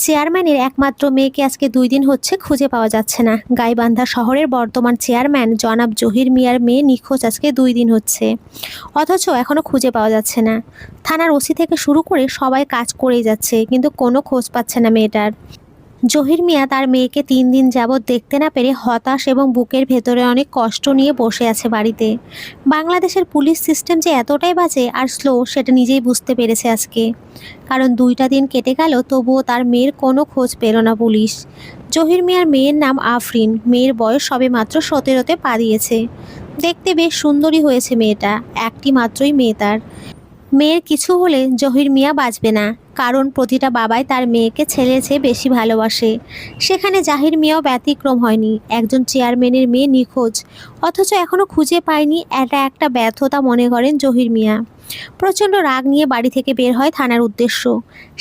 চেয়ারম্যানের একমাত্র মেয়েকে আজকে 2 দিন হচ্ছে খুঁজে পাওয়া যাচ্ছে না। গাইবান্ধা শহরের বর্তমান চেয়ারম্যান জনাব জহির মিয়ার মেয়ে নিখোঁজ আজকে 2 দিন হচ্ছে, অথচ এখনও খুঁজে পাওয়া যাচ্ছে না। থানার ওসি থেকে শুরু করে সবাই কাজ করেই যাচ্ছে, কিন্তু কোনো খোঁজ পাচ্ছে না মেয়েটার। জহির মিয়া তার মেয়েকে 3 দিন যাবৎ দেখতে না পেরে হতাশ এবং বুকের ভেতরে অনেক কষ্ট নিয়ে বসে আছে বাড়িতে। বাংলাদেশের পুলিশ সিস্টেম যে এতটাই বাজে আর স্লো সেটা নিজেই বুঝতে পেরেছে আজকে। কারণ 2টা দিন কেটে গেল, তবুও তার মেয়ের কোনো খোঁজ পেল না পুলিশ। জহির মিয়ার মেয়ের নাম আফরিন। মেয়ের বয়স সবে মাত্র 17তে পা দিয়েছে। দেখতে বেশ সুন্দরী হয়েছে মেয়েটা, একটি মাত্রই মেয়ে তার। মেয়ের কিছু হলে জহির মিয়া বাঁচবে না, কারণ প্রতিটা বাবাই তার মেয়েকে ছেলের চেয়ে বেশি ভালোবাসে। সেখানে জাহির মিয়াও ব্যতিক্রম হয়নি। একজন চেয়ারম্যানের মেয়ে নিখোঁজ, অথচ এখনও খুঁজে পায়নি, এটা একটা ব্যর্থতা মনে করেন জহির মিয়া। প্রচণ্ড রাগ নিয়ে বাড়ি থেকে বের হয় থানার উদ্দেশ্য।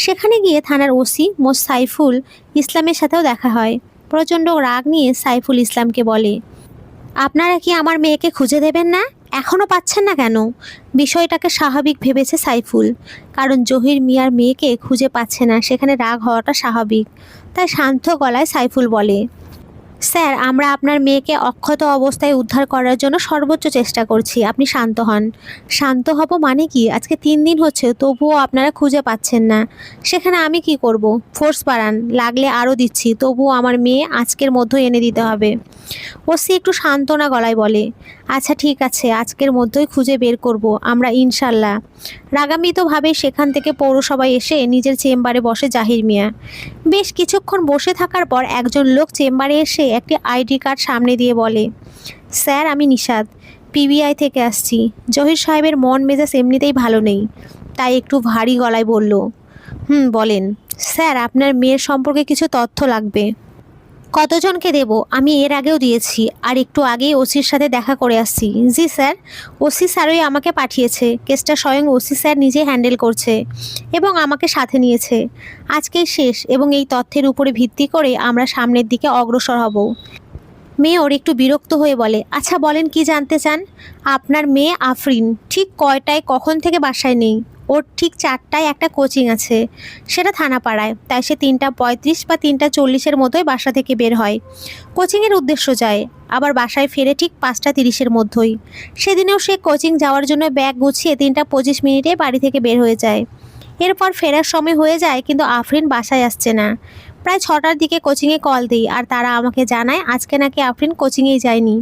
সেখানে গিয়ে থানার ওসি সাইফুল ইসলামের সাথেও দেখা হয়। প্রচণ্ড রাগ নিয়ে সাইফুল ইসলামকে বলে, আপনারা কি আমার মেয়েকে খুঁজে দেবেন না? এখনও পাচ্ছেন না কেন? বিষয়টাকে স্বাভাবিক ভেবেছে সাইফুল, কারণ জহির মিয়ার মেয়েকে খুঁজে পাচ্ছে না, সেখানে রাগ হওয়াটা স্বাভাবিক। তাই শান্ত গলায় সাইফুল বলে, স্যার, আমরা আপনার মেয়েকে অক্ষত অবস্থায় উদ্ধার করার জন্য সর্বোচ্চ চেষ্টা করছি, আপনি শান্ত হন। শান্ত হব মানে কি? আজকে 3 দিন হচ্ছে, তবুও আপনারা খুঁজে পাচ্ছেন না। সেখানে আমি কি করব? ফোর্স বাড়ান, লাগলে আরও দিচ্ছি, তবুও আমার মেয়ে আজকের মধ্যে এনে দিতে হবে। ওসি একটু সান্ত্বনা গলায় বলে, আচ্ছা ঠিক আছে, আজকের মধ্যেই খুঁজে বের করব আমরা, ইনশাল্লাহ। রাগান্বিতভাবে সেখান থেকে পৌরসভায় এসে নিজের চেম্বারে বসে জাহির মিয়া। বেশ কিছুক্ষণ বসে থাকার পর একজন লোক চেম্বারে এসে একটি আইডি কার্ড সামনে দিয়ে বলে, স্যার, আমি নিশাদ, পিবিআই থেকে আসছি। জহির সাহেবের মন মেজাজ এমনিতেই ভালো নেই, তাই একটু ভারী গলায় বলল, বলেন। স্যার, আপনার মেয়ের সম্পর্কে কিছু তথ্য লাগবে। কতজনকে দেব? আমি এর আগেও দিয়েছি, আর একটু আগেই ওসির সাথে দেখা করে আসছি। জি স্যার, ওসি স্যারই আমাকে পাঠিয়েছে। কেসটা স্বয়ং ওসি স্যার নিজে হ্যান্ডেল করছে এবং আমাকে সাথে নিয়েছে। আজকেই শেষ, এবং এই তথ্যের উপরে ভিত্তি করে আমরা সামনের দিকে অগ্রসর হব। মেয়র একটু বিরক্ত হয়ে বলে, আচ্ছা বলেন, কি জানতে চান? আপনার মেয়ে আফরিন ঠিক কয়টায় কখন থেকে বাসায় নেই? ওর ঠিক 4টায় একটা কোচিং আছে, সেটা থানাপাড়ায়, তাই সে 3:35 বা 3:40-এর মতোই বাসা থেকে বের হয়, কোচিংয়ের উদ্দেশ্য যায়। আবার বাসায় ফেরে ঠিক 5:30-এর মধ্যেই। সেদিনেও সে কোচিং যাওয়ার জন্য ব্যাগ গুছিয়ে 3:25 বাড়ি থেকে বের হয়ে যায়। এরপর ফেরার সময় হয়ে যায়, কিন্তু আফরিন বাসায় আসছে না। প্রায় 6টার দিকে কোচিংয়ে কল দিই, আর তারা আমাকে জানায় আজকে নাকি আফরিন কোচিংয়েই যায়নি।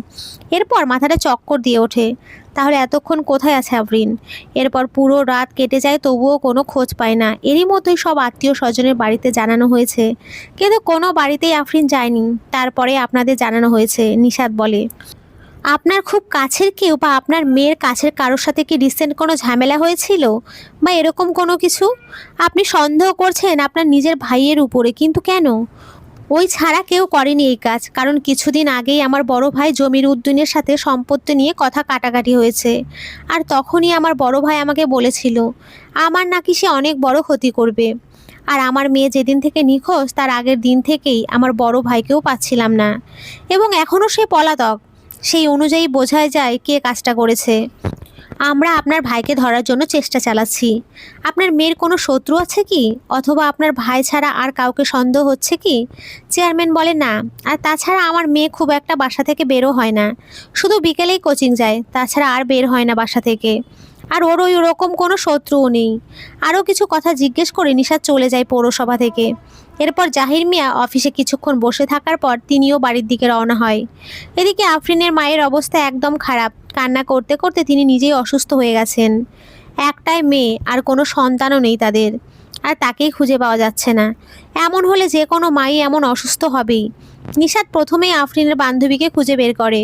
এরপর মাথাটা চক্কর দিয়ে ওঠে, তাহলে এতক্ষণ কোথায় আছে আফরিন? এরপর পুরো রাত কেটে যায়, তবুও কোনো খোঁজ পায় না। এরই মধ্যেই সব আত্মীয় স্বজনের বাড়িতে জানানো হয়েছে, কিন্তু কোনো বাড়িতেই আফরিন যায়নি। তারপরে আপনাদের জানানো হয়েছে। নিশাদ বলে, আপনার খুব কাছের কেউ বা আপনার মেয়ের কাছের কারোর সাথে কি রিসেন্ট কোনো ঝামেলা হয়েছিল বা এরকম কোনো কিছু? আপনি সন্দেহ করছেন আপনার নিজের ভাইয়ের উপরে, কিন্তু কেন? ওই ছাড়া কেউ করেনি এই কাজ, কারণ কিছুদিন আগেই আমার বড় ভাই জমির উদ্দিনের সাথে সম্পত্তি নিয়ে কথা কাটাকাটি হয়েছে, আর তখনই আমার বড় ভাই আমাকে বলেছিল আমার নাকি সে অনেক বড় ক্ষতি করবে। আর আমার মেয়ে যেদিন থেকে নিখোঁজ তার আগের দিন থেকেই আমার বড় ভাইকেও পাচ্ছিলাম না, এবং এখনও সে পলাতক। সেই অনুযায়ী বোঝাই যায় কে কাজটা করেছে। আমরা আপনার ভাইকে ধরার জন্য চেষ্টা চালাচ্ছি। আপনার মেয়ের কোনো শত্রু আছে কি, অথবা আপনার ভাই ছাড়া আর কাউকে সন্দেহ হচ্ছে কি? চেয়ারম্যান বলে, না, আর তাছাড়া আমার মেয়ে খুব একটা বাসা থেকে বেরো হয় না, শুধু বিকেলেই কোচিং যায়, তাছাড়া আর বের হয় না বাসা থেকে। আর ওর ওরকম কোনো শত্রুও নেই। আরও কিছু কথা জিজ্ঞেস করে নিশাদ চলে যায় পৌরসভা থেকে। এরপর জাহির মিয়া অফিসে কিছুক্ষণ বসে থাকার পর তিনিও বাড়ির দিকে রওনা হয়। এদিকে আফরিনের মায়ের অবস্থা একদম খারাপ। কান্না করতে করতে তিনি নিজেই অসুস্থ হয়ে গেছেন। একটাই মেয়ে, আর কোনো সন্তানও নেই তাদের, আর তাকেই খুঁজে পাওয়া যাচ্ছে না। এমন হলে যে কোনো মাই এমন অসুস্থ হবেই। নিশাদ প্রথমেই আফরিনের বান্ধবীকে খুঁজে বের করে।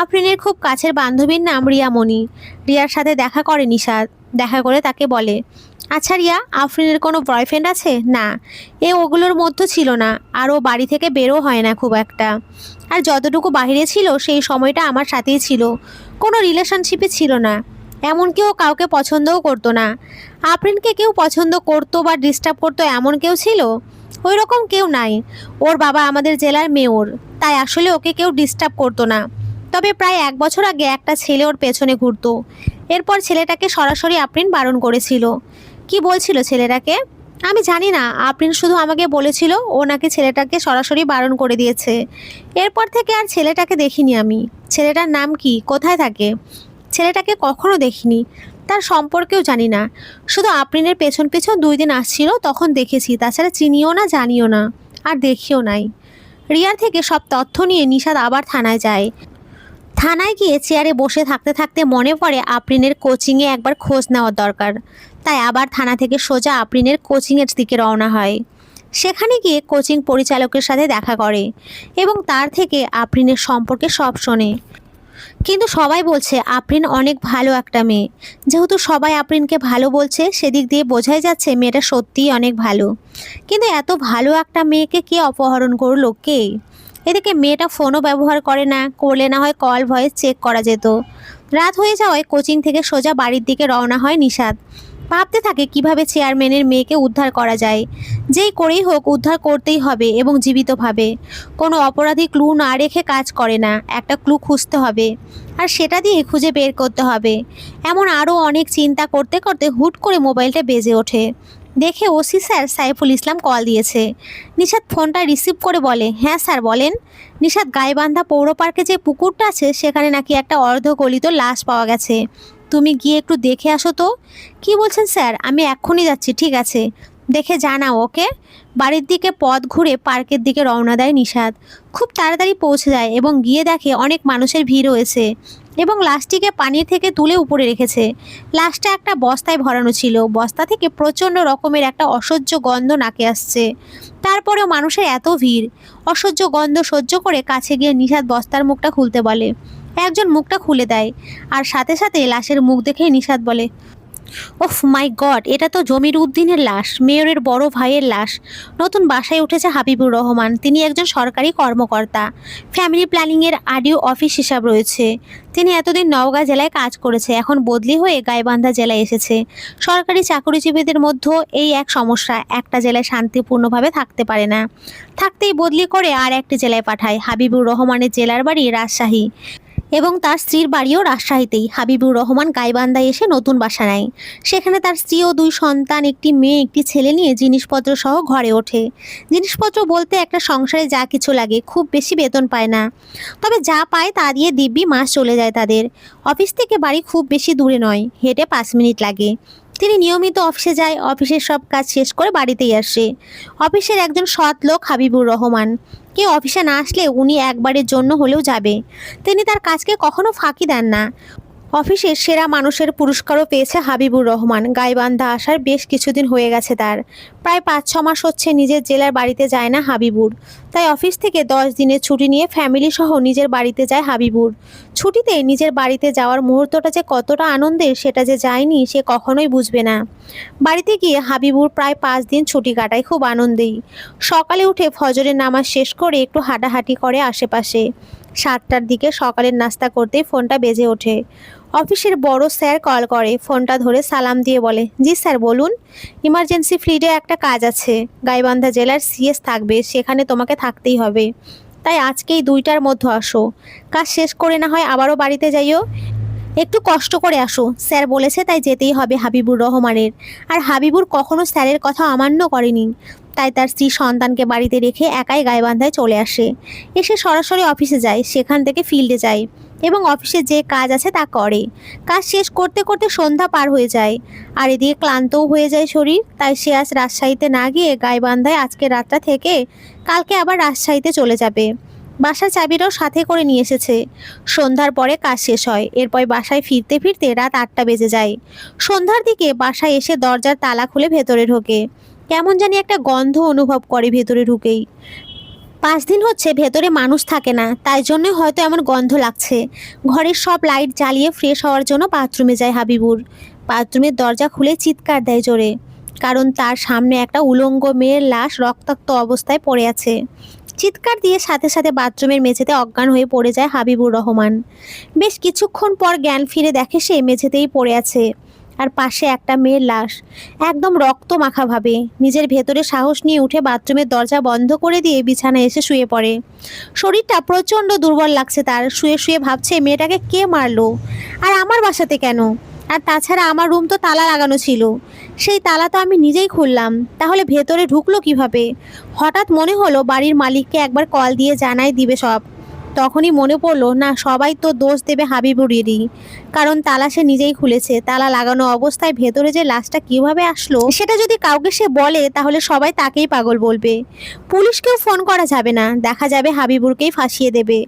আফরিনের খুব কাছের বান্ধবীর নাম রিয়ামণি। রিয়ার সাথে দেখা করে নিশাদ। দেখা করে তাকে বলে, আচ্ছা রিয়া, আফরিনের কোনো বয়ফ্রেন্ড আছে? না, ওগুলোর মধ্যে ছিল না, আর ও বাড়ি থেকে বেরও হয় না খুব একটা। আর যতটুকু বাইরে ছিল সেই সময়টা আমার সাথেই ছিল, কোনো রিলেশনশিপে ছিল না। এমনকি ও কাউকে পছন্দও করতো না। আফরিনকে কেউ পছন্দ করতো বা ডিস্টার্ব করতো এমন কেউ ছিল? ওই রকম কেউ নাই। ওর বাবা আমাদের জেলার মেয়র, তাই আসলে ওকে কেউ ডিস্টার্ব করতো না। তবে প্রায় 1 বছর আগে একটা ছেলে ওর পেছনে ঘুরতো। এরপর ছেলেটাকে সরাসরি আফরিন বারণ করেছিল। কি বলছিল ছেলেটাকে? আমি জানি না, আফরিন শুধু আমাকে বলেছিল ও নাকি ছেলেটাকে সরাসরি বারণ করে দিয়েছে। এরপর থেকে আর ছেলেটাকে দেখিনি আমি। ছেলেটার নাম কি, কোথায় থাকে? ছেলেটাকে কখনো দেখিনি, তার সম্পর্কেও জানি না। শুধু আফরিনের পেছন পেছন 2 দিন আসছিল, তখন দেখেছি, তাছাড়া চিনিও না, জানিও না, আর দেখিও নাই। রিয়ার থেকে সব তথ্য নিয়ে নিশাদ আবার থানায় যায়। থানায় গিয়ে চেয়ারে বসে থাকতে থাকতে মনে পড়ে আফরিনের কোচিংয়ে একবার খোঁজ নেওয়ার দরকার। তাই আবার থানা থেকে সোজা আফরিনের কোচিংয়ের দিকে রওনা হয়। সেখানে গিয়ে কোচিং পরিচালকের সাথে দেখা করে এবং তার থেকে আফরিনের সম্পর্কে সব শোনে। কিন্তু সবাই বলছে আফরিন অনেক ভালো একটা মেয়ে। যেহেতু সবাই আফরিনকে ভালো বলছে, সেদিক দিয়ে বোঝাই যাচ্ছে মেয়েটা সত্যিই অনেক ভালো। কিন্তু এত ভালো একটা মেয়েকে কে অপহরণ করলো, কে? এদিকে মেয়েটা ফোনও ব্যবহার করে না, করলে না হয় কল ভয়েস চেক করা যেত। রাত হয়ে যাওয়ায় কোচিং থেকে সোজা বাড়ির দিকে রওনা হয় নিশাদ। ভাবতে থাকে কিভাবে চেয়ারম্যানের মেয়েকে উদ্ধার করা যায়। যেই করেই হোক উদ্ধার করতেই হবে, এবং জীবিতভাবে। কোনো অপরাধী ক্লু না রেখে কাজ করে না, একটা ক্লু খুঁজতে হবে, আর সেটা দিয়ে খুঁজে বের করতে হবে। এমন আরও অনেক চিন্তা করতে করতে হুট করে মোবাইলটা বেজে ওঠে। দেখে OC sir Saiful Islam call দিয়েছে। নিশাদ ফোনটা রিসিভ করে বলে, হ্যাঁ স্যার বলেন। নিশাদ, গাইবান্ধা পৌর পার্কে যে পুকুরটা আছে সেখানে নাকি একটা অর্ধগলিত লাশ পাওয়া গেছে। তুমি গিয়ে একটু দেখে আসো তো। কি বলছেন স্যার? আমি এক্ষুনি যাচ্ছি। ঠিক আছে, দেখে জানাও, ওকে। বাড়ির দিকে পথ ঘুরে পার্কের দিকে রওনা দেয় নিশাদ। খুব তাড়াতাড়ি পৌঁছে যায় এবং গিয়ে দেখে অনেক মানুষের ভিড় হয়েছে এবং লাশটিকে পানির থেকে তুলে উপরে রেখেছে। লাশটা একটা বস্তায় ভরানো ছিল। বস্তা থেকে প্রচণ্ড রকমের একটা অসহ্য গন্ধ নাকে আসছে। তারপরেও মানুষের এত ভিড়, অসহ্য গন্ধ সহ্য করে কাছে গিয়ে নিশাদ বস্তার মুখটা খুলতে বলে। একজন মুখটা খুলে দেয়, আর সাথে সাথে লাশের মুখ দেখে নিশাদ বলে, ওফ মাই গড, এটা তো জমির উদ্দিনের লাশ, মেয়রের বড় ভাইয়ের লাশ। নতুন বাসায় উঠেছে হাবিবুর রহমান। তিনি একজন সরকারি কর্মকর্তা। ফ্যামিলি প্ল্যানিংয়ের আরডিও অফিস হিসাব রয়েছে। তিনি এতদিন নওগাঁ জেলায় কাজ করেছে, এখন বদলি হয়ে গাইবান্ধা জেলায় এসেছে। সরকারি চাকরিজীবীদের মধ্যে এই এক সমস্যা, একটা জেলায় শান্তিপূর্ণভাবে থাকতে পারে না। থাকতেই বদলি করে আর একটি জেলায় পাঠায়। হাবিবুর রহমানের জেলার বাড়ি রাজশাহী এবং তার স্ত্রীর বাড়িও রাজশাহীতেই। হাবিবুর রহমান গাইবান্ধায় এসে নতুন বাসা নেয়। সেখানে তার স্ত্রী ও 2 সন্তান, একটি মেয়ে, একটি ছেলে নিয়ে জিনিসপত্র সহ ঘরে ওঠে। জিনিসপত্র বলতে একটা সংসারে যা কিছু লাগে, খুব বেশি বেতন পায় না, তবে যা পায় তা দিয়ে দিব্যি মাস চলে যায় তাদের। অফিস থেকে বাড়ি খুব বেশি দূরে নয়, হেঁটে 5 মিনিট লাগে। তিনি নিয়মিত অফিসে যায়, অফিসের সব কাজ শেষ করে বাড়িতেই আসে। অফিসের একজন সৎ লোক হাবিবুর রহমান। কেউ অফিসে না আসলে উনি একবারের জন্য হলেও যাবে। তিনি তার কাজকে কখনো ফাঁকি দেন না। অফিসের সেরা মানুষের পুরস্কারও পেয়েছে হাবিবুর রহমান। গাইবান্ধা আসার বেশ কিছুদিন হয়ে গেছে তার, প্রায় 5-6 মাস হচ্ছে নিজের জেলার বাড়িতে যায় না হাবিবুর। তাই অফিস থেকে 10 দিনের ছুটি নিয়ে ফ্যামিলি সহ নিজের বাড়িতে যায় হাবিবুর। ছুটিতে নিজের বাড়িতে যাওয়ার মুহূর্তটা যে কতটা আনন্দের, সেটা যে যায়নি সে কখনোই বুঝবে না। বাড়িতে গিয়ে হাবিবুর প্রায় 5 দিন ছুটি কাটায় খুব আনন্দেই। সকালে উঠে ফজরের নামাজ শেষ করে একটু হাঁটাহাঁটি করে আশেপাশে। 7টার দিকে সকালের নাস্তা করতেই ফোনটা বেজে ওঠে। অফিসের বড় স্যার কল করে। ফোনটা ধরে সালাম দিয়ে বলে, জি স্যার বলুন। ইমার্জেন্সি ফ্লিটে একটা কাজ আছে, গাইবান্ধা জেলার সিএস থাকবে, সেখানে তোমাকে থাকতেই হবে। তাই আজকেই 2টার মধ্যে আসো। কাজ শেষ করে না হয় আবারও বাড়িতে যাইও, একটু কষ্ট করে আসো। স্যার বলেছে তাই যেতেই হবে হাবিবুর রহমানের। আর হাবিবুর কখনো স্যারের কথা অমান্য করেনি। তাই তার স্ত্রী সন্তানকে বাড়িতে রেখে একাই গাইবান্ধায় চলে আসে। এসে সরাসরি অফিসে যায়, সেখান থেকে ফিল্ডে যায় এবং অফিসে যে কাজ আছে তা করে। কাজ শেষ করতে করতে সন্ধ্যা পার হয়ে যায়, আর এদিকে ক্লান্তও হয়ে যায় শরীর। তাই সে আজ রাজশাহীতে না গিয়ে গাইবান্ধায় আজকে রাতটা থেকে কালকে আবার রাজশাহীতে চলে যাবে। বাসার চাবিটাও সাথে করে নিয়ে এসেছে। সন্ধ্যার পরে কাজ শেষ হয়। এরপর বাসায় ফিরতে ফিরতে রাত 8টা বেজে যায়। সন্ধ্যার দিকে বাসায় এসে দরজার তালা খুলে ভেতরে ঢোকে। কেমন জানি একটা গন্ধ অনুভব করে ভেতরে ঢুকেই। 5 দিন হচ্ছে ভেতরে মানুষ থাকে না, তাই জন্যই হয়তো এমন গন্ধ লাগছে। ঘরের সব লাইট জ্বালিয়ে ফ্রেশ হওয়ার জন্য বাথরুমে যায় হাবিবুর। বাথরুমের দরজা খুলে চিৎকার দেয় জোরে, কারণ তার সামনে একটা উলঙ্গ মেয়ের লাশ রক্তাক্ত অবস্থায় পড়ে আছে। চিৎকার দিয়ে সাথে সাথে বাথরুমের মেঝেতে অজ্ঞান হয়ে পড়ে যায় হাবিবুর রহমান। বেশ কিছুক্ষণ পর জ্ঞান ফিরে দেখে সে মেঝেতেই পড়ে আছে, আর পাশে একটা মেয়ের লাশ, একদম রক্ত মাখাভাবে। নিজের ভেতরে সাহস নিয়ে উঠে বাথরুমের দরজা বন্ধ করে দিয়ে বিছানায় এসে শুয়ে পড়ে। শরীরটা প্রচণ্ড দুর্বল লাগছে তার। শুয়ে শুয়ে ভাবছে, মেয়েটাকে কে মারলো, আর আমার বাসাতে কেন? আর তাছাড়া আমার রুম তো তালা লাগানো ছিল, সেই তালা তো আমি নিজেই খুললাম, তাহলে ভেতরে ঢুকলো কিভাবে? হঠাৎ মনে হলো বাড়ির মালিককে একবার কল দিয়ে জানাই দিবে সব। তখনই মনে পড়লো, না, সবাই তো দোষ দেবে হাবিবুরেরই, কারণ তালা সে নিজেই খুলেছে। তালা লাগানো অবস্থায় ভেতরে যে লাশটা কিভাবে আসলো সেটা যদি কাউকে সে বলে তাহলে সবাই তাকেই পাগল বলবে। পুলিশকেও ফোন করা যাবে না, দেখা যাবে হাবিবুরকেই ফাঁসিয়ে দেবে।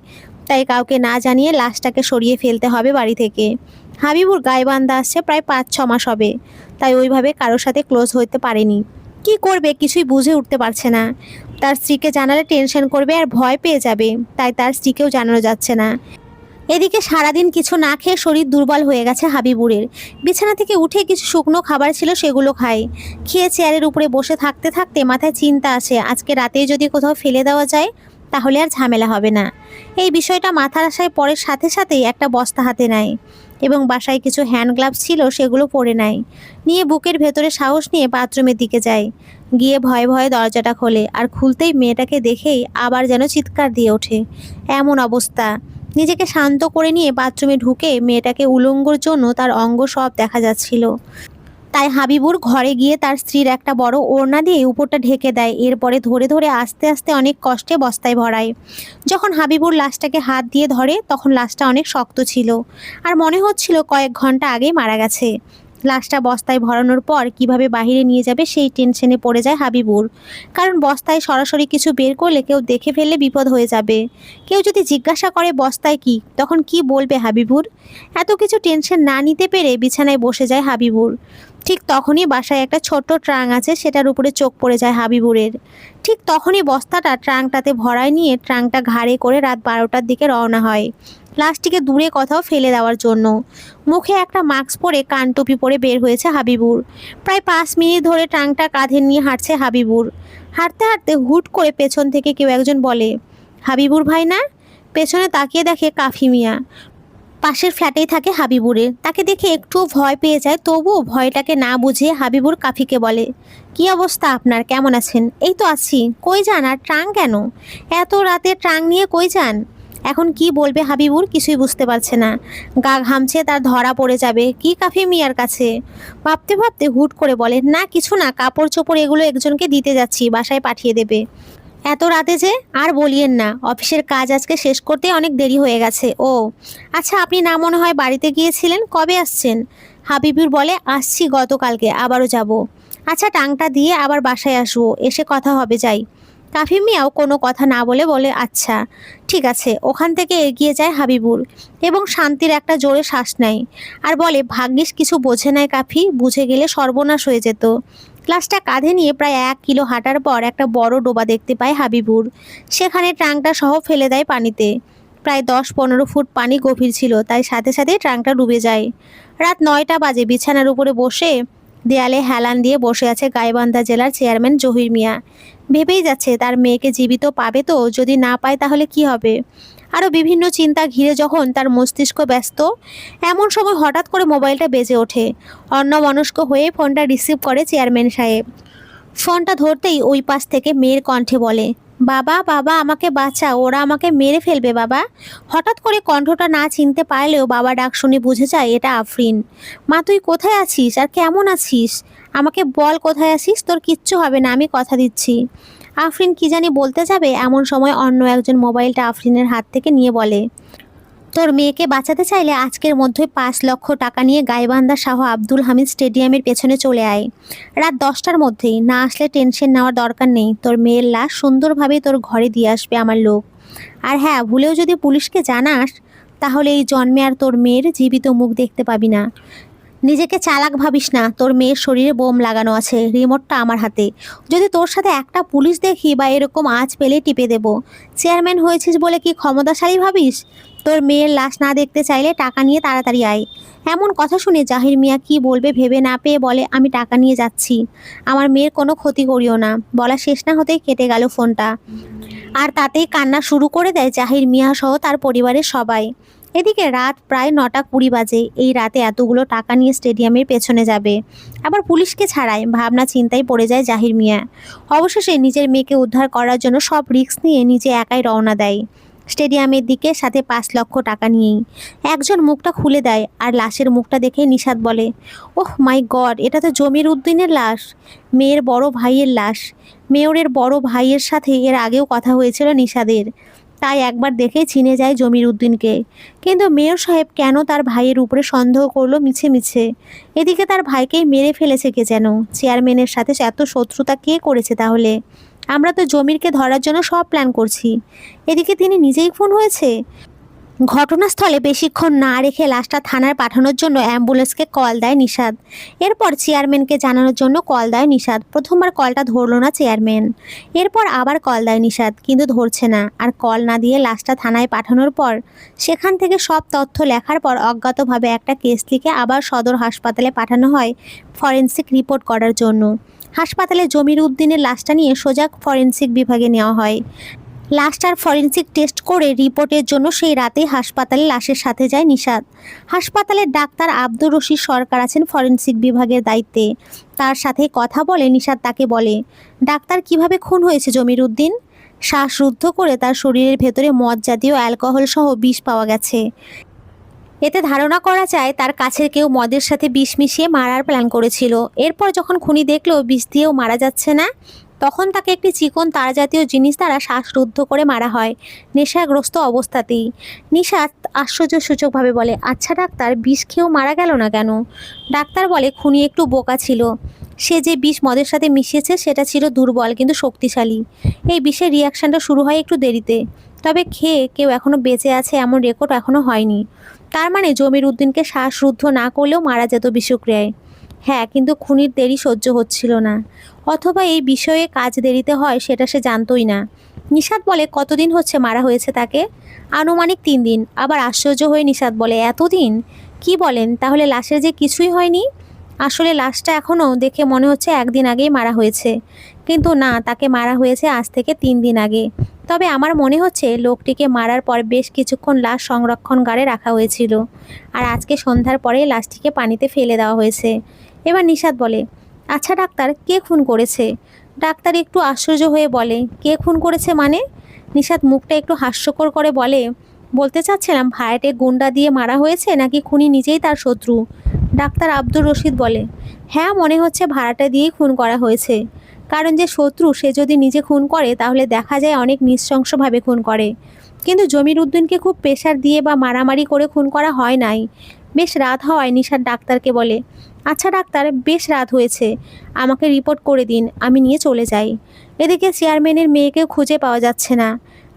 তাই কাউকে না জানিয়ে লাশটাকে সরিয়ে ফেলতে হবে বাড়ি থেকে। হাবিবুর গাইবান্ধা আসছে প্রায় 5-6 মাস হবে, তাই ওইভাবে কারোর সাথে ক্লোজ হতে পারেনি। কি করবে কিছুই বুঝে উঠতে পারছে না। তার স্ত্রীকে জানালে টেনশন করবে আর ভয় পেয়ে যাবে, তাই তার স্ত্রীকেও জানানো যাচ্ছে না। এদিকে সারাদিন কিছু না খেয়ে শরীর দুর্বল হয়ে গেছে হাবিবুরের। বিছানা থেকে উঠে কিছু শুকনো খাবার ছিল সেগুলো খায়। খেয়ে চেয়ারের উপরে বসে থাকতে থাকতে মাথায় চিন্তা আসে, আজকে রাতেই যদি কোথাও ফেলে দেওয়া যায় তাহলে আর ঝামেলা হবে না। এই বিষয়টা মাথার আশায় পরের সাথে সাথেই একটা বস্তা হাতে নেয় এবং বাসায় কিছু হ্যান্ড গ্লাভস ছিল সেগুলো পরে নেয়। নিয়ে বুকের ভেতরে সাহস নিয়ে বাথরুমের দিকে যায়। গিয়ে ভয়ে ভয়ে দরজাটা খোলে, আর খুলতেই মেয়েটাকে দেখেই আবার যেন চিৎকার দিয়ে ওঠে। এমন অবস্থা। নিজেকে শান্ত করে নিয়ে বাথরুমে ঢুকে মেয়েটাকে উলঙ্গর জন্য তার অঙ্গ সব দেখা যাচ্ছিল। তাই হাবিবুর ঘরে গিয়ে তার স্ত্রীর একটা বড় ওড়না দিয়ে উপরটা ঢেকে দেয়, এরপরে ধরে ধরে আস্তে আস্তে অনেক কষ্টে বস্তায় ভরায়। যখন হাবিবুর লাশটাকে হাত দিয়ে ধরে তখন লাশটা অনেক শক্ত ছিল, আর মনে হচ্ছিল কয়েক ঘন্টা আগেই মারা গেছে। লাশটা বস্তায় ভরানোর পর কিভাবে বাইরে নিয়ে যাবে সেই টেনশনে পড়ে যায় হাবিবুর, কারণ বস্তায় সরাসরি কিছু বের করলে কেউ দেখে ফেললে বিপদ হয়ে যাবে। কেউ যদি জিজ্ঞাসা করে বস্তায় কি, তখন কি বলবে হাবিবুর? এত কিছু টেনশন না নিতে পেরে বিছানায় বসে যায় হাবিবুর। ঠিক তখনই বাসায় একটা ছোট্ট ট্রাং আছে, সেটার উপরে চোখ পড়ে যায় হাবিবুরের। ঠিক তখনই বস্তাটা ট্রাংটাতে ভরায় নিয়ে ট্রাংটা ঘাড়ে করে রাত 12টার দিকে রওনা হয় লাশটিকে দূরে কোথাও ফেলে দেওয়ার জন্য। মুখে একটা মাস্ক পরে কান টুপি পরে বের হয়েছে হাবিবুর। প্রায় 5 মিনিট ধরে ট্রাংটা কাঁধে নিয়ে হাঁটছে হাবিবুর। হাঁটতে হাঁটতে হুট করে পেছন থেকে কেউ একজন বলে, হাবিবুর ভাই না? পেছনে তাকিয়ে দেখে কাফি মিয়া। পাশের ফ্ল্যাটেই থাকে হাবিবুরের। তাকে দেখে একটু ভয় পেয়ে যায়, তবুও ভয়টাকে না বুঝিয়ে হাবিবুর কাফিকে বলে, কি অবস্থা আপনার, কেমন আছেন? এই তো আছি। কই যান? আর ট্রাং কেন? এত রাতে ট্রাং নিয়ে কই যান? এখন কি বলবে হাবিবুর কিছুই বুঝতে পারছে না। গা ঘামছে, তার ধরা পড়ে যাবে কি কাফি মিয়ার কাছে। ভাবতে ভাবতে হুট করে বলে, না কিছু না, কাপড় চোপড় এগুলো একজনকে দিতে যাচ্ছি, বাসায় পাঠিয়ে দেবে। এত রাতে যে? আর বলিয়েন না, অফিসের কাজ আজকে শেষ করতে অনেক দেরি হয়ে গেছে। ও আচ্ছা, আপনি না মনে হয় বাড়িতে গিয়েছিলেন, কবে আসছেন? হাবিবুর বলে, আসছি গতকালকে, আবারও যাব। আচ্ছা, টাংটা দিয়ে আবার বাসায় আসবো, এসে কথা হবে, যাই। কাফি মিয়াও কোনো কথা না বলে বলে, আচ্ছা ঠিক আছে। ওখান থেকে এগিয়ে যায় হাবিবুর এবং শান্তির একটা জোরে শ্বাস নেয় আর বলে, ভাগ্যিস কিছু বোঝে নাই কাফি, বুঝে গেলে সর্বনাশ হয়ে যেত। গ্লাসটা কাঁধে নিয়ে প্রায় 1 কিলো হাঁটার পর একটা বড় ডোবা দেখতে পায় হাবিবুর। সেখানে ট্রাংটা সহ ফেলে দেয় পানিতে। প্রায় 10-15 ফুট পানি গভীর ছিল, তাই সাথে সাথে ট্রাংটা ডুবে যায়। রাত 9টা বাজে। বিছানার উপরে বসে দেয়ালে হেলান দিয়ে বসে আছে গাইবান্ধা জেলার চেয়ারম্যান জহির মিয়া। ভেবেই যাচ্ছে তার মেয়েকে জীবিত পাবে তো, যদি না পায় তাহলে কি হবে। আরও বিভিন্ন চিন্তা ঘিরে যখন তার মস্তিষ্ক ব্যস্ত, এমন সময় হঠাৎ করে মোবাইলটা বেজে ওঠে। অন্যমনস্ক হয়ে ফোনটা রিসিভ করে চেয়ারম্যান সাহেব। ফোনটা ধরতেই ওই পাশ থেকে মেয়ের কণ্ঠে বলে, বাবা বাবা আমাকে বাঁচা, ওরা আমাকে মেরে ফেলবে বাবা। হঠাৎ করে কণ্ঠটা না চিনতে পারলেও বাবা ডাক শুনে বুঝে যায় এটা আফরিন। মা, তুই কোথায় আছিস আর কেমন আছিস? আমাকে বল কোথায় আছিস, তোর কিচ্ছু হবে না, আমি কথা দিচ্ছি। আফরিন কি জানি বলতে যাবে, এমন সময় অন্য একজন মোবাইলটা আফরিনের হাত থেকে নিয়ে বলে, তোর মেয়েকে বাঁচাতে চাইলে আজকের মধ্যে 5 লক্ষ টাকা নিয়ে গাইবান্ধা শাহ আব্দুল হামিদ স্টেডিয়ামের পেছনে চলে আয়। রাত 10টার মধ্যেই। না আসলে টেনশন নেওয়ার দরকার নেই, তোর মেয়ের লাশ সুন্দরভাবে তোর ঘরে দিয়ে আসবে আমার লোক। আর হ্যাঁ, ভুলেও যদি পুলিশকে জানাস তাহলে এই জন্মে আর তোর মেয়ের জীবিত মুখ দেখতে পাবি না। নিজেকে চালাক ভাবিস না, তোর মেয়ের শরীরে বোম লাগানো আছে, রিমোটটা আমার হাতে। যদি তোর সাথে একটা পুলিশ দেখি বা এরকম আঁচ পেলে টিপে দেব। চেয়ারম্যান হয়েছিস বলে কি ক্ষমতাশালী ভাবিস? তোর মেয়ের লাশ না দেখতে চাইলে টাকা নিয়ে তাড়াতাড়ি আয়। এমন কথা শুনে জাহির মিয়া কি বলবে ভেবে না পেয়ে বলে, আমি টাকা নিয়ে যাচ্ছি, আমার মেয়ের কোনো ক্ষতি করিও না। বলা শেষ না হতেই কেটে গেল ফোনটা। আর তাতেই কান্না শুরু করে দেয় জাহির মিয়া সহ তার পরিবারের সবাই। এদিকে রাত প্রায় 9টা 20 বাজে। এই রাতে এতগুলো টাকা নিয়ে স্টেডিয়ামের পেছনে যাবে, আবার পুলিশকে ছাড়ায়, ভাবনা চিন্তায় পড়ে যায় জাহির মিয়া। অবশেষে নিজের মেয়েকে উদ্ধার করার জন্য সব রিস্ক নিয়ে নিজে একাই রওনা দেয়। স্টেডিয়ামের দিকে, সাথে 5 লক্ষ টাকা নিয়েই। একজন মুখটা খুলে দেয় আর লাশের মুখটা দেখে নিশাত বলে, ওহ মাই গড, এটা তো জমির উদ্দিনের লাশ, মেয়ের বড় ভাইয়ের লাশ। মেয়রের বড় ভাইয়ের সাথে এর আগেও কথা হয়েছিল নিশাদের, তাই একবার দেখে চিনে যায় জমির উদ্দিনকে। কিন্তু মেয়র সাহেব কেন তার ভাইয়ের উপরে সন্দেহ করলো মিছে মিছে? এদিকে তার ভাইকেই মেরে ফেলেছে কে যেন। চেয়ারম্যানের সাথে এত শত্রুতা কে করেছে তাহলে? আমরা তো জমিরকে ধরার জন্য সব প্ল্যান করছি, এদিকে তিনি নিজেই খুন হয়েছে। ঘটনাস্থলে বেশিক্ষণ না রেখে লাশটা থানায় পাঠানোর জন্য অ্যাম্বুলেন্সকে কল দেয় নিশাদ। এরপর চেয়ারম্যানকে জানানোর জন্য কল দেয় নিশাদ। প্রথমবার কলটা ধরলো না চেয়ারম্যান, এরপর আবার কল দেয় নিশাদ, কিন্তু ধরছে না। আর কল না দিয়ে লাশটা থানায় পাঠানোর পর সেখান থেকে সব তথ্য লেখার পর অজ্ঞাতভাবে একটা কেস লিখে আবার সদর হাসপাতালে পাঠানো হয় ফরেনসিক রিপোর্ট করার জন্য। হাসপাতালে জমির উদ্দিনের লাশটা নিয়ে সোজা ফরেনসিক বিভাগে নেওয়া হয়। লাশটার ফরেনসিক টেস্ট করে রিপোর্টের জন্য সেই রাতেই হাসপাতালে লাশের সাথে যায় নিশাদ। হাসপাতালের ডাক্তার আব্দুর রশিদ সরকার আছেন ফরেনসিক বিভাগের দায়িত্বে। তার সাথে কথা বলে নিশাদ তাকে বলে, ডাক্তার, কিভাবে খুন হয়েছে জমির উদ্দিন? শ্বাসরুদ্ধ করে তার শরীরের ভেতরে মদ জাতীয় অ্যালকোহল সহ বিষ পাওয়া গেছে। এতে ধারণা করা যায় তার কাছের কেউ মদের সাথে বিষ মিশিয়ে মারার প্ল্যান করেছিল। এরপর যখন খুনি দেখলো বিষ দিয়েও মারা যাচ্ছে না, তখন তাকে একটি চিকন তার জাতীয় জিনিস দ্বারা শ্বাসরুদ্ধ করে মারা হয়, নেশাগ্রস্ত অবস্থাতেই। নিশাত আশ্চর্যসূচকভাবে বলে, আচ্ছা ডাক্তার, বিষ খেয়েও মারা গেল না কেন? ডাক্তার বলে, খুনি একটু বোকা ছিল। সে যে বিষ মদের সাথে মিশিয়েছে সেটা ছিল দুর্বল কিন্তু শক্তিশালী। এই বিষের রিয়াকশানটা শুরু হয় একটু দেরিতে, তবে খেয়ে কেউ এখনও বেঁচে আছে এমন রেকর্ড এখনও হয়নি। তার মানে জমির উদ্দিনকে শ্বাসরুদ্ধ না করলেও মারা যেত বিষক্রিয়ায়। হ্যাঁ, কিন্তু খুনির দেরি সহ্য হচ্ছিল না, অথবা এই বিষয়ে কাজ দেরিতে হয় সেটা সে জানতোই না। নিশাত বলে, কতদিন হচ্ছে মারা হয়েছে তাকে? আনুমানিক 3 দিন। আবার আশ্চর্য হয়ে নিশাত বলে, এতদিন? কি বলেন, তাহলে লাশের যে কিছুই হয়নি? আসলে লাশটা এখনও দেখে মনে হচ্ছে 1 দিন আগেই মারা হয়েছে, কিন্তু না, তাকে মারা হয়েছে আজ থেকে 3 দিন আগে। তবে আমার মনে হচ্ছে লোকটিকে মারার পর বেশ কিছুক্ষণ লাশ সংরক্ষণগারে রাখা হয়েছিল, আর আজকে সন্ধ্যার পরেই লাশটিকে পানিতে ফেলে দেওয়া হয়েছে। এবার নিশাত বলে, আচ্ছা ডাক্তার, কে খুন করেছে? ডাক্তার একটু আশ্চর্য হয়ে বলে, কে খুন করেছে মানে? নিশাত মুখটা একটু হাস্যকর করে বলে, বলতে চাচ্ছিলাম ভাড়াটে গুন্ডা দিয়ে মারা হয়েছে নাকি খুনি নিজেই তার শত্রু। ডাক্তার আব্দুর রশিদ বলে, হ্যাঁ, মনে হচ্ছে ভাড়াটা দিয়েই খুন করা হয়েছে। কারণ যে শত্রু সে যদি নিজে খুন করে তাহলে দেখা যায় অনেক নৃশংসভাবে খুন করে, কিন্তু জমির উদ্দিনকে খুব প্রেশার দিয়ে বা মারামারি করে খুন করা হয় নাই। বেশ রাত হওয়ায় নিশাত ডাক্তারকে বলে, আচ্ছা ডাক্তার, বেশ রাত হয়েছে, আমাকে রিপোর্ট করে দিন, আমি নিয়ে চলে যাই। এদিকে চেয়ারম্যানের মেয়েকেও খুঁজে পাওয়া যাচ্ছে না,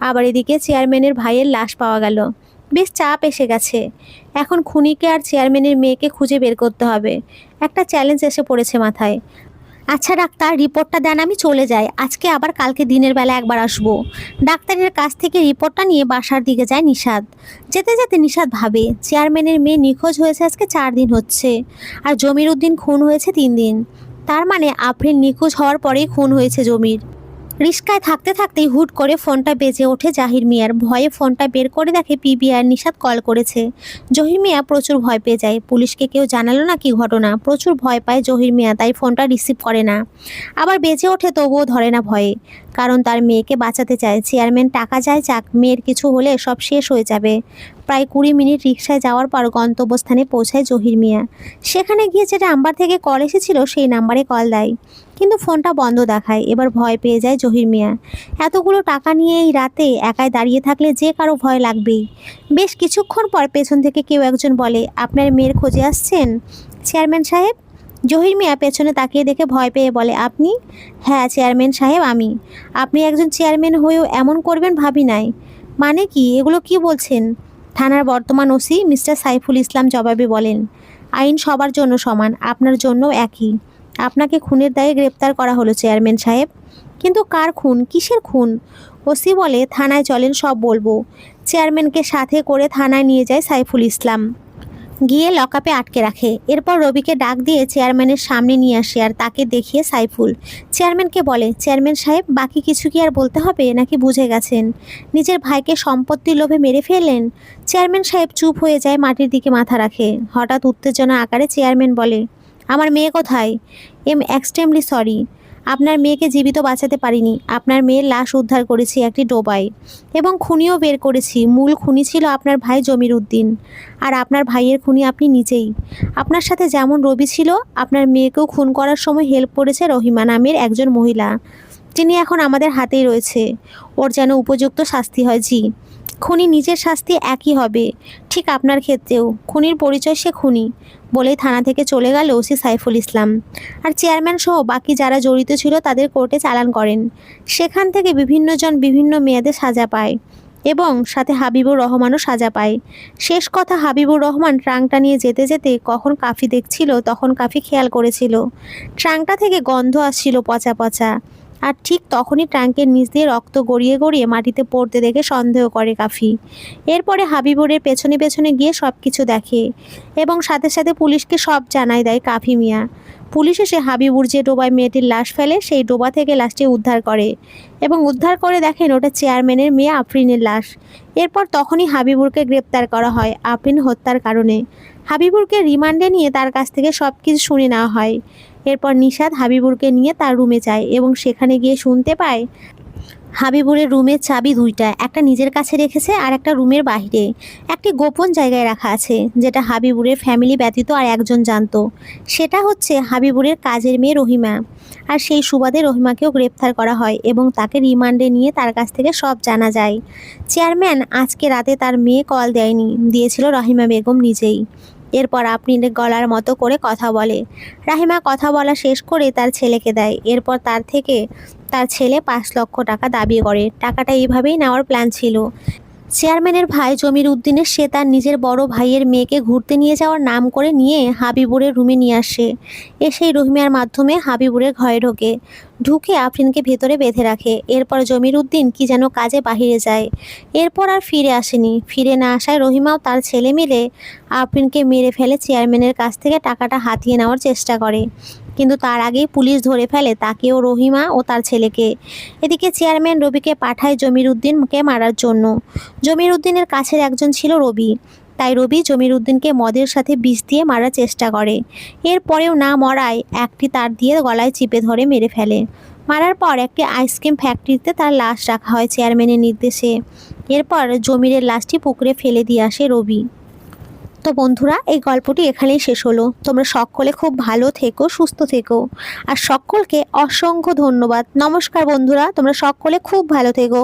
আবার এদিকে চেয়ারম্যানের ভাইয়ের লাশ পাওয়া গেল। বেশ চাপ এসে গেছে। এখন খুনিকে আর চেয়ারম্যানের মেয়েকে খুঁজে বের করতে হবে। একটা চ্যালেঞ্জ এসে পড়েছে মাথায়। আচ্ছা ডাক্তার, রিপোর্টটা দেন, আমি চলে যাই, আজকে আবার কালকে দিনের বেলা একবার আসবো। ডাক্তারের কাছ থেকে রিপোর্টটা নিয়ে বাসার দিকে যায় নিশাদ। যেতে যেতে নিশাদ ভাবে, চেয়ারম্যানের মেয়ে নিখোঁজ হয়েছে আজকে 4 দিন হচ্ছে, আর জমির উদ্দিন খুন হয়েছে 3 দিন। তার মানে আফরিন নিখোঁজ হওয়ার পরেই খুন হয়েছে জমির। রিস্কায় থাকতে থাকতেই হুট করে ফোনটা বেজে ওঠে জাহির মিয়ার। ভয়ে ফোনটা বের করে দেখে পিবিআর নিশাত কল করেছে। জহির মিয়া প্রচুর ভয় পেয়ে যায়। পুলিশকে কেউ জানালো না কি ঘটনা, প্রচুর ভয় পায় জহির মিয়া, তাই ফোনটা রিসিভ করে না। আবার বেজে ওঠে তবুও ধরে না ভয়ে, কারণ তার মেয়েকে বাঁচাতে চায়। চেয়ারম্যান টাকা যায় চাক, মেয়ের কিছু হলে সব শেষ হয়ে যাবে। প্রায় 20 মিনিট রিকশায় যাওয়ার পর গন্তব্যস্থানে পৌঁছায় জহির মিয়া। সেখানে গিয়ে যে নাম্বার থেকে কল এসেছিল সেই নাম্বারে কল দেয়, কিন্তু ফোনটা বন্ধ দেখায়। এবার ভয় পেয়ে যায় জহির মিয়া। এতগুলো টাকা নিয়ে এই রাতে একাই দাঁড়িয়ে থাকলে যে কারো ভয় লাগবেই। বেশ কিছুক্ষণ পর পেছন থেকে কেউ একজন বলে, আপনার মেয়ের খোঁজে আসছেন চেয়ারম্যান সাহেব? জহির মিয়া পেছনে তাকিয়ে দেখে ভয় পেয়ে বলে, আপনি? হ্যাঁ চেয়ারম্যান সাহেব, আমি। আপনি একজন চেয়ারম্যান হয়েও এমন করবেন ভাবি নাই। মানে কি, এগুলো কি বলছেন? থানার বর্তমান ওসি মিস্টার সাইফুল ইসলাম জবাবে বলেন, আইন সবার জন্য সমান, আপনার জন্যও একই। আপনাকে খুনের দায়ে গ্রেপ্তার করা হলো চেয়ারম্যান সাহেব। কিন্তু কার খুন, কিসের খুন? ওসি বলে, থানায় চলেন, সব বলবো। চেয়ারম্যানকে সাথে করে থানায় নিয়ে যায় সাইফুল ইসলাম, গিয়ে লকআপে আটকে রাখে। এরপর রবিকে ডাক দিয়ে চেয়ারম্যানের সামনে নিয়ে আসে আর তাকে দেখিয়ে সাইফুল চেয়ারম্যানকে বলে, চেয়ারম্যান সাহেব, বাকি কিছু কি আর বলতে হবে নাকি বুঝে গেছেন? নিজের ভাইকে সম্পত্তির লোভে মেরে ফেললেন। চেয়ারম্যান সাহেব চুপ হয়ে যায়, মাটির দিকে মাথা রাখে। হঠাৎ উত্তেজনা আকারে চেয়ারম্যান বলে, আমার মেয়ে কোথায়? এক্সট্রিমলি সরি, আপনার মেয়েকে জীবিত বাঁচাতে পারিনি, আপনার মেয়ের লাশ উদ্ধার করেছি একটি ডোবায় এবং খুনিও বের করেছি। মূল খুনি ছিল আপনার ভাই জমির উদ্দিন, আর আপনার ভাইয়ের খুনি আপনি নিজেই। আপনার সাথে যেমন রবি ছিল, আপনার মেয়েকেও খুন করার সময় হেল্প করেছে রহিমা নামের একজন মহিলা, যিনি এখন আমাদের হাতেই রয়েছে। ওর যেন উপযুক্ত শাস্তি হয়। জি, খুনি নিজের শাস্তি একই হবে, ঠিক আপনার ক্ষেত্রেও। খুনির পরিচয় সে খুনি বলেই থানা থেকে চলে গেল ওসি সাইফুল ইসলাম। আর চেয়ারম্যান সহ বাকি যারা জড়িত ছিল তাদের কোর্টে চালান করেন। সেখান থেকে বিভিন্নজন বিভিন্ন মেয়াদে সাজা পায় এবং সাথে হাবিবুর রহমানও সাজা পায়। শেষ কথা, হাবিবুর রহমান ট্রাঙ্কটা নিয়ে যেতে যেতে কখন কাফি দেখছিল তখন কাফি খেয়াল করেছিল ট্রাঙ্কটা থেকে গন্ধ আসছিল পচা পচা। আর ঠিক তখনই ট্রাঙ্কের নিচ দিয়ে রক্ত গড়িয়ে গড়িয়ে মাটিতে পড়তে দেখে সন্দেহ করে কাফি। এরপরে হাবিবুরের পেছনে পেছনে গিয়ে সব কিছু দেখে এবং সাথে সাথে পুলিশকে সব জানায় দেয় কাফি মিয়া। পুলিশ এসে হাবিবুর যে ডোবায় মেয়েটির লাশ ফেলে সেই ডোবা থেকে লাশটি উদ্ধার করে এবং উদ্ধার করে দেখেন ওটা চেয়ারম্যানের মেয়ে আফরিনের লাশ। এরপর তখনই হাবিবুরকে গ্রেপ্তার করা হয় আফরিন হত্যার কারণে। হাবিবুরকে রিমান্ডে নিয়ে তার কাছ থেকে সব কিছু শুনে নেওয়া হয়। এরপর নিশাদ হাবিবুরকে নিয়ে তার রুমে যায় এবং সেখানে গিয়ে শুনতে পায় হাবিবুরের রুমের চাবি দুইটা, একটা নিজের কাছে রেখেছে আর একটা রুমের বাইরে একটি গোপন জায়গায় রাখা আছে, যেটা হাবিবুরের ফ্যামিলি ব্যতীত আর একজন জানতো। সেটা হচ্ছে হাবিবুরের কাজের মেয়ে রহিমা। আর সেই সুবাদে রহিমাকেও গ্রেপ্তার করা হয় এবং তাকে রিমান্ডে নিয়ে তার কাছ থেকে সব জানা যায়। চেয়ারম্যান আজকে রাতে তার মেয়ে কল দেয়নি, দিয়েছিল রহিমা বেগম নিজেই। এরপর আপনি গলার মতো করে কথা বলে। রাহিমা কথা বলা শেষ করে তার ছেলেকে দেয়। এরপর তার থেকে তার ছেলে 5 লক্ষ টাকা দাবি করে। টাকাটা এইভাবেই নেওয়ার প্ল্যান ছিল। চেয়ারম্যানের ভাই জমির উদ্দিনের সে তার নিজের বড় ভাইয়ের মেয়েকে ঘুরতে নিয়ে যাওয়ার নাম করে নিয়ে হাবিবুরের রুমে নিয়ে আসে। এসেই রহিমার মাধ্যমে হাবিবুরের ঘরে ঢুকে আফরিনকে ভেতরে বেঁধে রাখে। এরপর জমির উদ্দিন কি যেন কাজে বাহিরে যায়। এরপর আর ফিরে আসেনি। ফিরে না আসায় রহিমাও তার ছেলে মিলে আফরিনকে মেরে ফেলে চেয়ারম্যানের কাছ থেকে টাকাটা হাতিয়ে নেওয়ার চেষ্টা করে। কিন্তু তার আগেই পুলিশ ধরে ফেলে তাকেও, রহিমা ও তার ছেলেকে। এদিকে চেয়ারম্যান রবিকে পাঠায় জমির উদ্দিনকে মারার জন্য। জমির উদ্দিনের কাছের একজন ছিল রবি, তাই রবি জমির উদ্দিনকে মদের সাথে বিষ দিয়ে মারার চেষ্টা করে। এরপরেও না মরায় একটি তার দিয়ে গলায় চিপে ধরে মেরে ফেলে। মারার পর একটি আইসক্রিম ফ্যাক্টরিতে তার লাশ রাখা হয় চেয়ারম্যানের নির্দেশে। এরপর জমিরের লাশটি পুকুরে ফেলে দিয়ে আসে রবি। তো বন্ধুরা, এই গল্পটি এখানেই শেষ হলো। তোমরা সকলে খুব ভালো থেকো, সুস্থ থেকো, আর সকলকে অসংখ্য ধন্যবাদ। নমস্কার বন্ধুরা, তোমরা সকলে খুব ভালো থেকো।